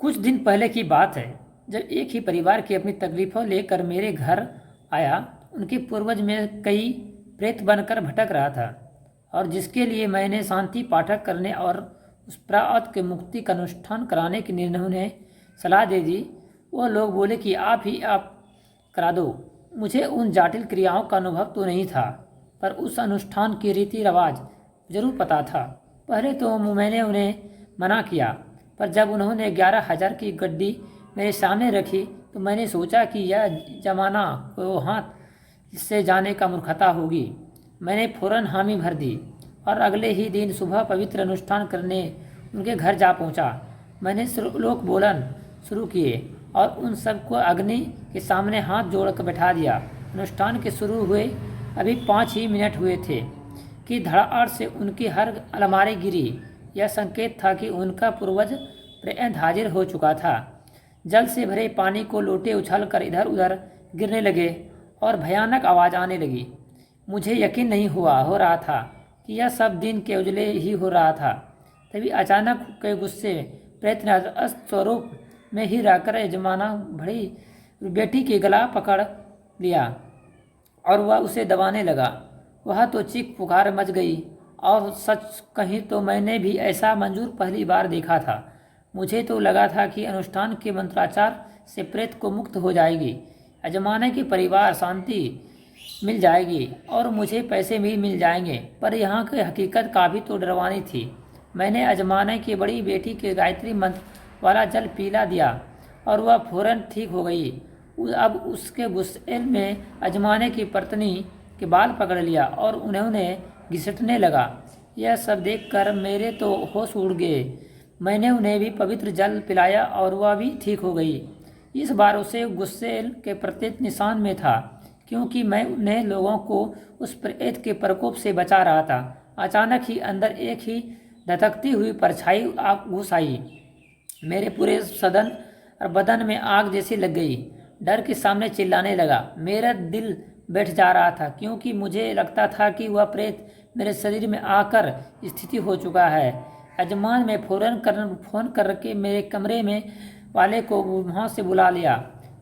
कुछ दिन पहले की बात है, जब एक ही परिवार की अपनी तकलीफों लेकर मेरे घर आया। उनके पूर्वज में कई प्रेत बनकर भटक रहा था, और जिसके लिए मैंने शांति पाठक करने और उस प्रात के मुक्ति का अनुष्ठान कराने की निर्णय उन्हें सलाह दे दी। वो लोग बोले कि आप करा दो। मुझे उन जटिल क्रियाओं का अनुभव तो नहीं था, पर उस अनुष्ठान की रीति रिवाज जरूर पता था। पहले तो मैंने उन्हें मना किया, पर जब उन्होंने 11,000 की गड्डी मेरे सामने रखी तो मैंने सोचा कि यह जमाना को हाथ से जाने का मूर्खता होगी। मैंने फौरन हामी भर दी और अगले ही दिन सुबह पवित्र अनुष्ठान करने उनके घर जा पहुंचा। मैंने श्लोक बोलन शुरू किए और उन सबको अग्नि के सामने हाथ जोड़कर बैठा दिया। अनुष्ठान के शुरू हुए अभी 5 ही मिनट हुए थे कि धड़ाधड़ से उनकी हर अलमारी गिरी। यह संकेत था कि उनका पूर्वज प्रेत हाजिर हो चुका था। जल से भरे पानी को लोटे उछलकर इधर उधर गिरने लगे और भयानक आवाज़ आने लगी। मुझे यकीन नहीं हो रहा था कि यह सब दिन के उजले ही हो रहा था। तभी अचानक के गुस्से प्रेत ने स्वरूप में ही रहकर यजमाना बड़ी बेटी के गला पकड़ लिया और वह उसे दबाने लगा। वह तो चीख पुकार मच गई, और सच कहीं तो मैंने भी ऐसा मंजूर पहली बार देखा था। मुझे तो लगा था कि अनुष्ठान के मंत्राचार से प्रेत को मुक्त हो जाएगी, यजमाने के परिवार शांति मिल जाएगी और मुझे पैसे भी मिल जाएंगे। पर यहाँ की हकीकत काफ़ी तो डरवानी थी। मैंने यजमाने की बड़ी बेटी के गायत्री मंत्र वाला जल पिला दिया और वह फौरन ठीक हो गई। अब उसके गुस्से में यजमाने की पत्नी के बाल पकड़ लिया और उन्होंने घिसटने लगा। यह सब देखकर मेरे तो होश उड़ गए। मैंने उन्हें भी पवित्र जल पिलाया और वह भी ठीक हो गई। इस बार उसे गुस्से के प्रत्येक निशान में था, क्योंकि मैं उन्हें लोगों को उस प्रेत के प्रकोप से बचा रहा था। अचानक ही अंदर एक ही धधकती हुई परछाई घुस आई। मेरे पूरे सदन और बदन में आग जैसी लग गई। डर के सामने चिल्लाने लगा। मेरा दिल बैठ जा रहा था, क्योंकि मुझे लगता था कि वह प्रेत मेरे शरीर में आकर स्थिति हो चुका है। यजमान ने फ़ोन करके मेरे कमरे में वाले को वहाँ से बुला लिया।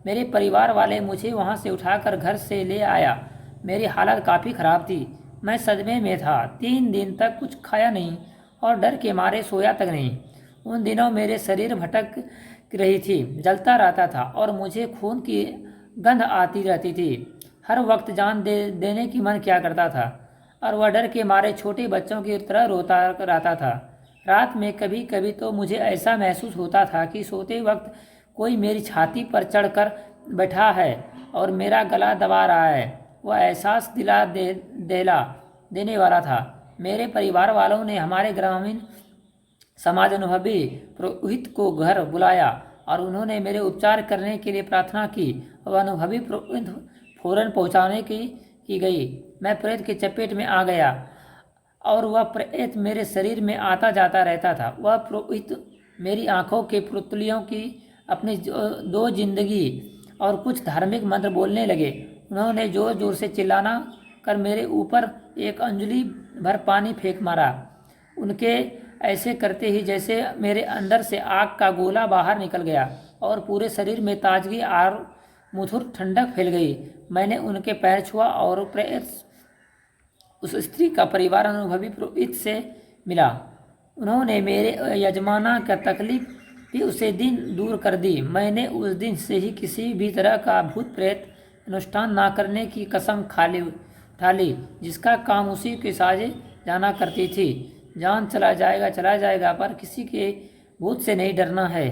मेरे परिवार वाले मुझे वहाँ से उठाकर घर से ले आया। मेरी हालत काफ़ी ख़राब थी। मैं सदमे में था। 3 दिन तक कुछ खाया नहीं और डर के मारे सोया तक नहीं। उन दिनों मेरे शरीर भटक रही थी, जलता रहता था और मुझे खून की गंध आती रहती थी। हर वक्त जान देने की मन क्या करता था, और वह डर के मारे छोटे बच्चों की तरह रोता रहता था। रात में कभी कभी तो मुझे ऐसा महसूस होता था कि सोते वक्त कोई मेरी छाती पर चढ़कर बैठा है और मेरा गला दबा रहा है। वह एहसास दिला देने वाला था। मेरे परिवार वालों ने हमारे ग्रामीण समाज अनुभवी पुरोहित को घर बुलाया और उन्होंने मेरे उपचार करने के लिए प्रार्थना की। वह अनुभवी पुरोहित फौरन पहुंचाने की गई। मैं प्रेत के चपेट में आ गया और वह प्रेत मेरे शरीर में आता जाता रहता था। वह पुरोहित मेरी आंखों के पुतलियों की अपनी 2 जिंदगी और कुछ धार्मिक मंत्र बोलने लगे। उन्होंने जोर जोर से चिल्लाना कर मेरे ऊपर एक अंजलि भर पानी फेंक मारा। उनके ऐसे करते ही जैसे मेरे अंदर से आग का गोला बाहर निकल गया और पूरे शरीर में ताजगी और मधुर ठंडक फैल गई। मैंने उनके पैर छुआ और प्रेत उस स्त्री का परिवार अनुभवी पुरोहित से मिला। उन्होंने मेरे यजमाना का तकलीफ भी उसे दिन दूर कर दी। मैंने उस दिन से ही किसी भी तरह का भूत प्रेत अनुष्ठान ना करने की कसम उठा ली, जिसका काम उसी के साझे जाना करती थी। जान चला जाएगा, पर किसी के भूत से नहीं डरना है।